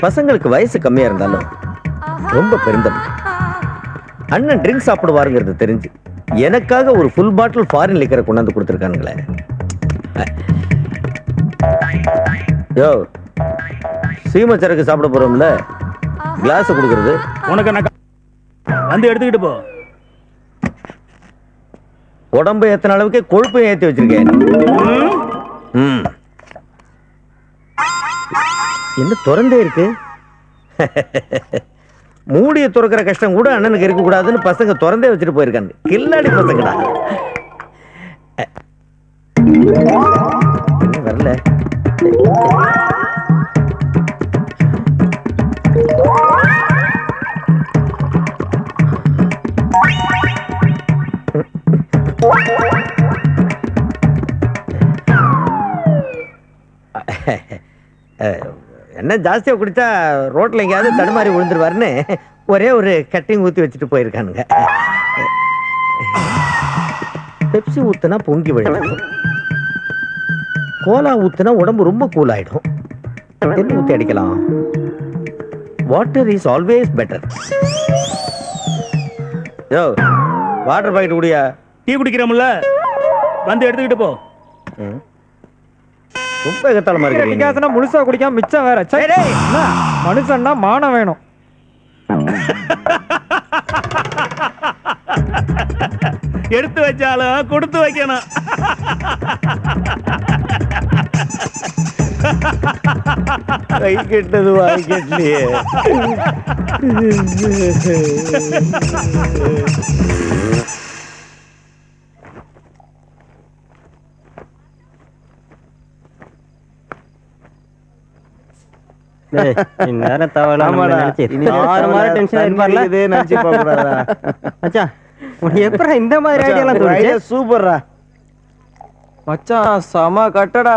பசங்களுக்கு வயசு கம்மியா இருந்தாலும் ரொம்ப பெருந்தன்மை. அண்ணன் ட்ரிங்க் சாப்பிடுவாருங்கிறது தெரிஞ்சு எனக்காக ஒரு ஃபுல் பாட்டில் ஃபாரின் லிக்கரை கொண்டாந்து கொடுத்துருக்கானுங்களே. யோ, சீமச்சரக்கு சாப்பிட போறோம்ல, கிளாஸ் கொடுக்கறது உனக்கு என்ன வந்து எடுத்துக்கிட்டு போ. உடம்பு ஏத்தன அளவுக்கு கொழுப்பையும் ஏத்தி வச்சிருக்கேன். என்ன திறந்தே இருக்கு? மூடிய துறக்கிற கஷ்டம் கூட அண்ணனுக்கு இருக்க கூடாதுன்னு பசங்க திறந்தே வச்சுட்டு போயிருக்காங்க. கில்லாடி பசங்கடா. வரல. என்ன ஜாஸ்தியா குடிச்சா ரோட்ல எங்கேயாவது தடுமாறி விழுந்துருவாருன்னு ஒரே ஒரு கட்டிங் ஊத்தி வச்சுட்டு போயிருக்கானுங்க. பெப்சி ஊத்துனா பொங்கி விழும், கோலா ஊத்துனா உடம்பு ரொம்ப கூல் ஆயிடும். என்ன ஊத்தி அடிக்கலாம்? Water is always better. Yo, water packet குடியா. டீ குடிக்கிறோம்ல, வந்து எடுத்துக்கிட்டு போ. ரொம்ப எகத்தாளமா இருக்கு. முழுசா குடிக்காம மிச்சம் வேற. மனுஷன்னா மானம் வேணும். எடுத்து வச்சாலும் கொடுத்து வைக்கணும். கை கெட்டது வாய் கெட்டலையே. இந்நேரம் தவறா எப்படா இந்த மாதிரி ஐடியா எல்லாம் சூப்பர்ரா மச்சான், செம கட்டடா.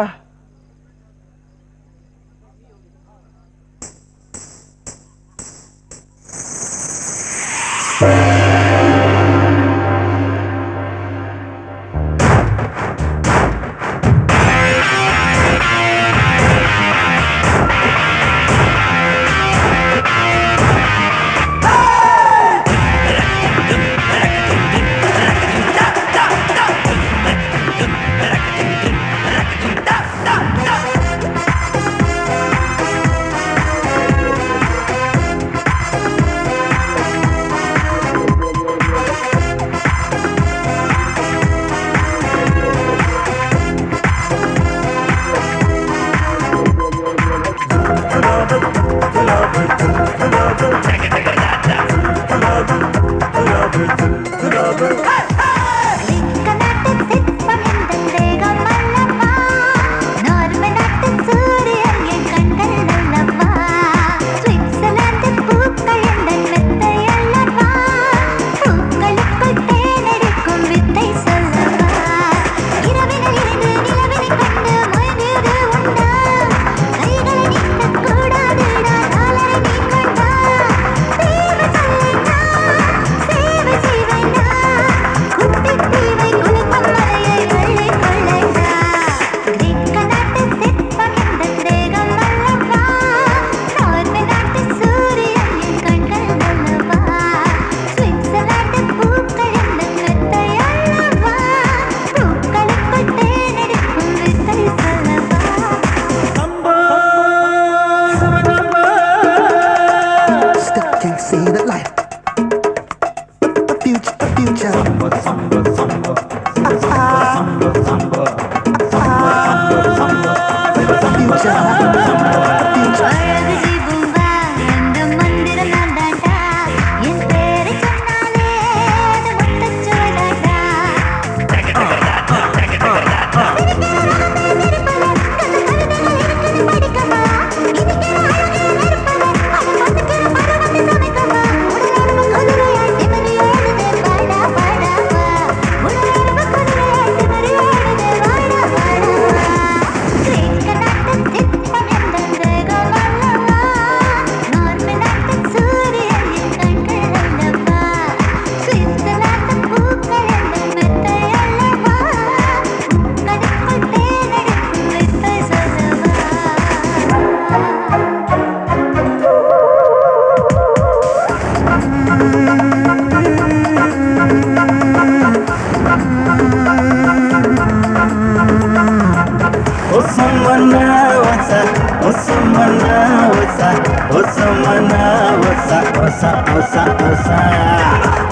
ஒசமனா ஒசா ஒசமனா ஒசா ஒசா ஒசா ஒசா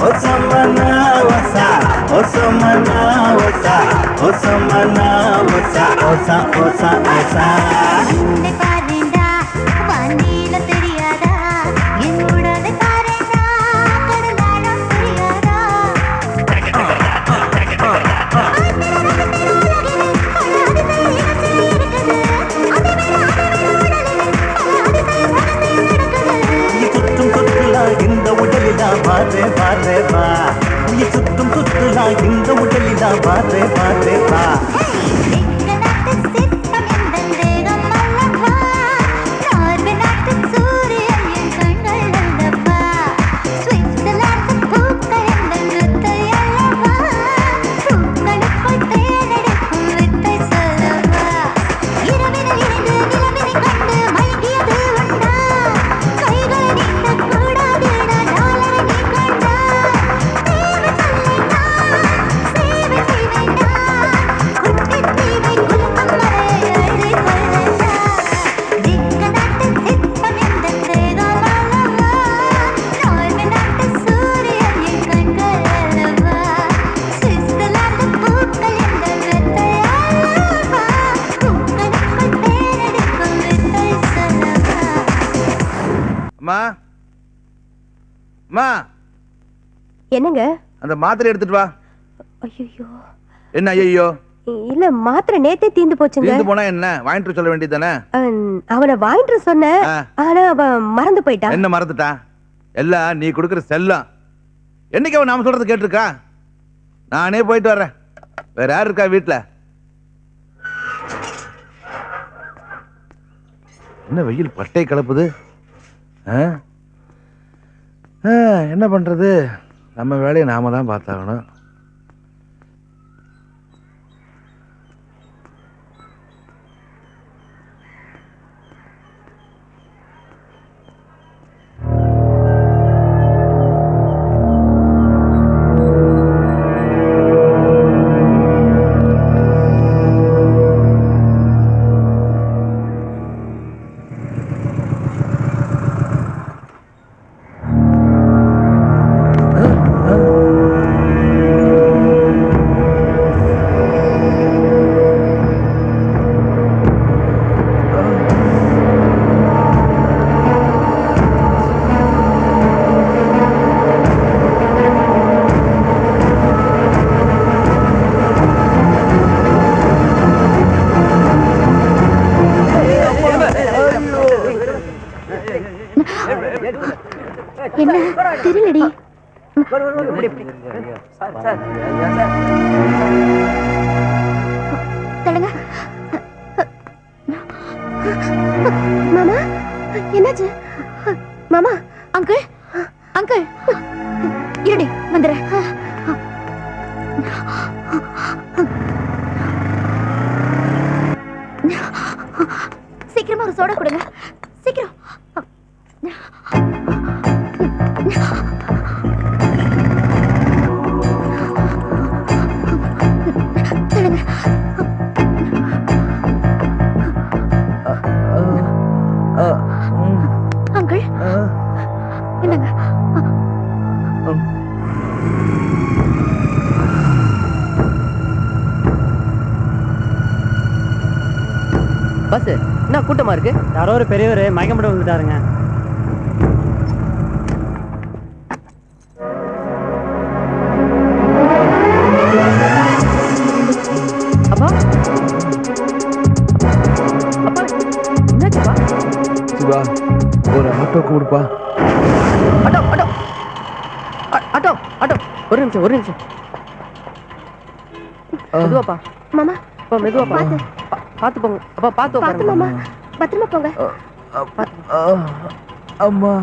ஒசமனா ஒசா ஒசமனா ஒசா ஒசமனா ஒசா ஒசா ஒசா ஒசா இந்த உடலிலா பாரே பாரே பா நீ சுத்தும் சுத்துலா இந்த உடலிலா பாரே பாரே பா என்னங்க அந்த மாத்திரை எடுத்துட்டு வா. ஐயோ என்ன ஐயோ? இல்ல மாத்திரை நேத்தே தீந்து போச்சுங்க. தீந்து போனா என்ன வாங்கிட்டு சொல்ல வேண்டியதானே? அவனை வாங்கிட்டு சொன்னேன், ஆனா அவன் மறந்து போயிட்டான். என்ன மறந்துட்டா? எல்லாம் நீ கொடுக்குற செல்லம். என்னைக்கு அவன் நாம சொல்றது கேட்டிருக்கா? நானே போயிட்டு வர்றேன். வேற யார் இருக்கா வீட்டுல? என்ன வெயில் பட்டை கலப்புது? என்ன பண்றது? நம்ம வேலையை நாம தான் பார்த்தாகணும். என்ன தெரியலடி. சொல்லுங்க மாமா, என்னாச்சு மாமா? அங்கிள் அங்கிள் இருடி வந்துடுறேன். சீக்கிரமா ஒரு சோடா கொடுங்க, சீக்கிரம். அங்கிள் என்னங்க? பஸ் என்ன கூட்டமா இருக்கு? யாரோ ஒரு பெரியவர் மயக்கம் போட்டு வந்துட்டாருங்க. அப்பா அப்பா என்னாச்சுப்பா? சிவா ஒரு ஆட்டோ கூடுப்பா. ஆட்டோ ஆட்டோ ஆட்டோ ஆட்டோ ஒரு நிமிஷம் ஒரு நிமிஷம். மெதுவாப்பா மாமா மெதுவா பார்த்து பார்த்து போங்க. அப்பா பார்த்து பார்த்து மாமா, பத்திரமா போங்க. அம்மா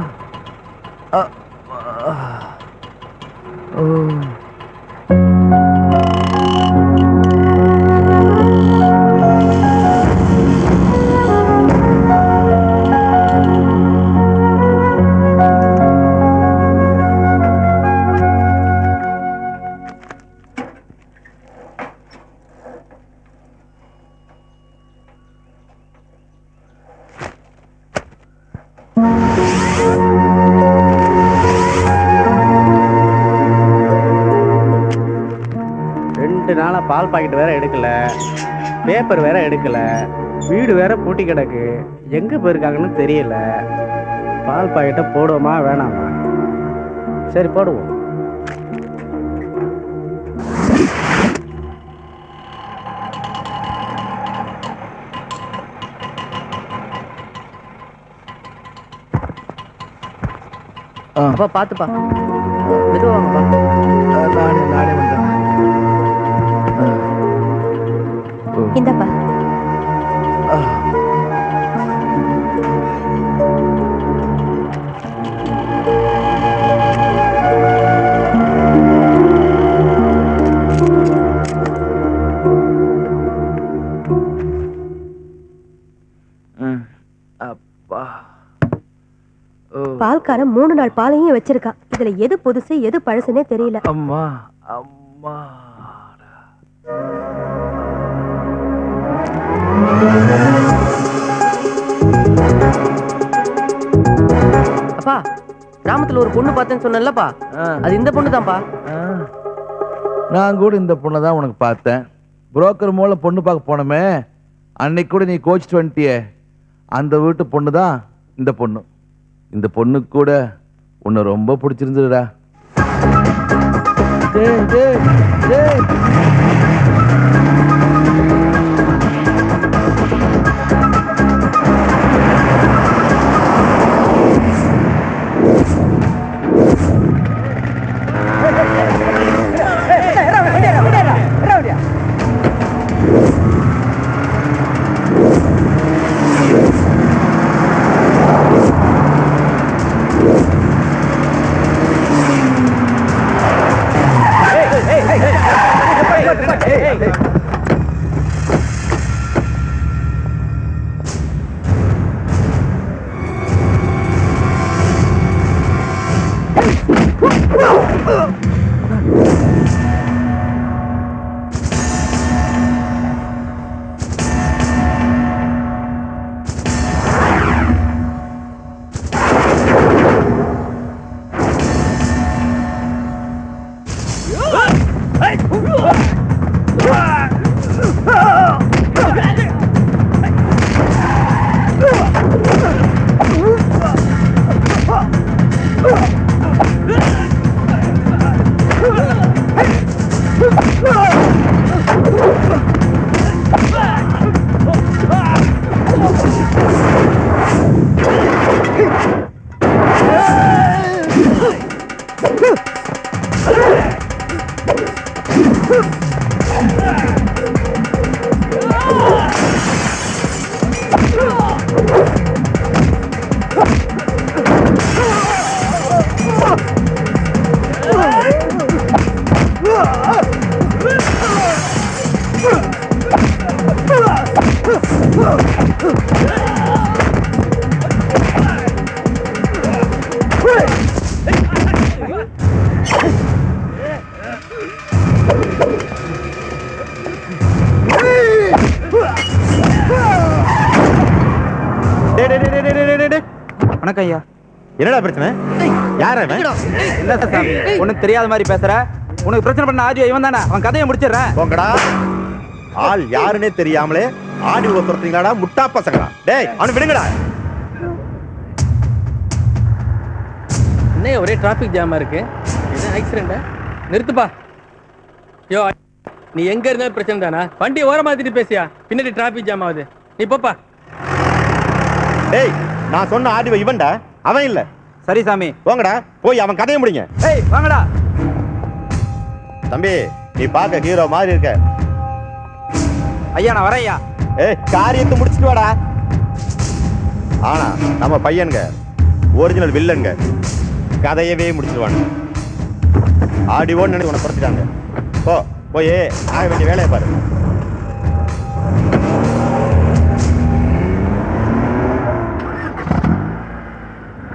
பால் பாக்கெட் வேற எடுக்கல, பேப்பர் வேற எடுக்கல, வீடு வேற பூட்டி கிடக்கு. எங்க போயிருக்காங்கன்னு தெரியல. பால் பாக்கெட்டை போடுவோமா வேணாமா? சரி போடுவோம். அப்பா பாத்துப்பா, மெதுவாங்கப்பா. நானே வந்தேன். இந்தப்பா. அப்பா. பால்காரன் 3 நாள் பாலையும் வச்சிருக்கான். இதுல எது புதுசு எது பழசுனே தெரியல. அம்மா அம்மா. அப்பா, கிராமத்துல ஒரு பொண்ணு பார்த்தேன்னு சொன்னேன்லப்பா, அது இந்த பொண்ணு தான்ப்பா. நான் கூட இந்த பொண்ணை தான் உனக்கு பார்த்தேன். புரோக்கர் மூலம் பொண்ணு பார்க்க போனோமே, அன்னைக்கு கூட நீ கோச்சிட்டு வந்துட்டியே, அந்த வீட்டு பொண்ணு தான் இந்த பொண்ணு. இந்த பொண்ணுக்கு கூட உன்னை ரொம்ப பிடிச்சிருந்ததுடா. டேய் டேய் டேய். வணக்கம் ஐயா. என்னடா பிரச்சனை? யார இல்ல சாமி, உனக்கு தெரியாத மாதிரி பேசுற. உனக்கு பிரச்சனை பண்ண ஆஜி இவன் தானே. அவன் கதையை முடிச்சிடுறேன். போங்கடா. ஆள் யாருன்னே தெரியாமலே ஆடி உள்ள துரத்துறீங்களாடா முட்டா பசங்களா? டேய் அவனை விடுங்கடா. என்ன ஒரே டிராபிக் ஜாமா இருக்கு? என்ன ஆக்சிடென்ட்? நிறுத்துப்பா. யோ, நீ எங்க இருந்தாலும் பிரச்சனை தானா? வண்டி ஓரமாத்திட்டு பேசியா, பின்னாடி டிராபிக் ஜாம் ஆகுது. நீ போப்பா. டேய் நான் சொன்ன ஆடிவ இவன்டா, அவன் இல்ல. சரி சாமி, போங்கடா, போய் அவன் கதையை முடிங்க. ஏய் வாங்கடா. தம்பி நீ பார்க்க ஹீரோ மாதிரி இருக்க. ஐயா நான் வரேன் ஐயா. ஏய் காரியத்தை முடிச்சிட்டு வாடா. ஆனா நம்ம பையனுங்க ஒரிஜினல் வில்லனுங்க, கதையவே முடிச்சிடுவானுங்க. ஆடிவோன்னு நினைச்சு உன்னை குறைச்சிட்டாங்க. போய் ஆக வேண்டிய வேலையை பாரு.